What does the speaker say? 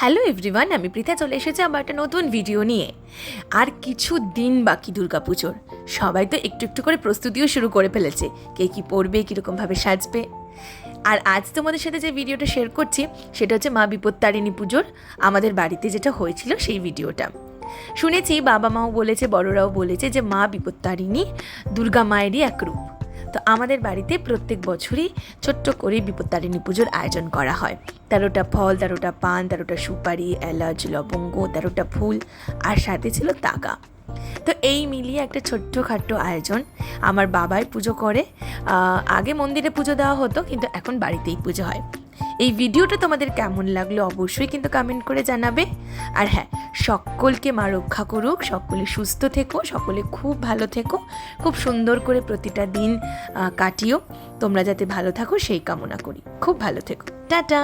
Hello everyone, আমি পৃথা চলে এসেছি আবার একটা নতুন ভিডিও নিয়ে। আর কিছু দিন বাকি দুর্গাপুজোর, সবাই তো একটু একটু করে প্রস্তুতিও শুরু করে ফেলেছে, কে কী পরবে, কীরকমভাবে সাজবে। আর আজ তোমাদের সাথে যে ভিডিওটা শেয়ার করছি সেটা হচ্ছে মা বিপত্তারিণী পুজোর আমাদের বাড়িতে যেটা হয়েছিল সেই ভিডিওটা। শুনেছি বাবা মাও বলেছে, বড়রাও বলেছে যে মা বিপত্তারিণী দুর্গা মায়েরই এক রূপ। তো আমাদের বাড়িতে প্রত্যেক বছরই ছোট্ট করে বিপত্তারিণী পুজোর আয়োজন করা হয়। 13টা ফল, 13টা পান, 13টা সুপারি, এলাচ, লবঙ্গ, 13টা ফুল, আর সাথে ছিল তাগা। তো এই মিলিয়ে একটা ছোট্টখাট্টো আয়োজন। আমার বাবাই পুজো করে। আগে মন্দিরে পুজো দেওয়া হতো, কিন্তু এখন বাড়িতেই পুজো হয়। এই ভিডিওটা তোমাদের কেমন লাগলো অবশ্যই কিন্তু কমেন্ট করে জানাবে। আর হ্যাঁ, সকলকে মা রক্ষা করুক, সকলে সুস্থ থেকো, সকলে খুব ভালো থেকো, খুব সুন্দর করে প্রতিটা দিন কাটিও। তোমরা যাতে ভালো থাকো সেই কামনা করি। খুব ভালো থেকো, টাটা।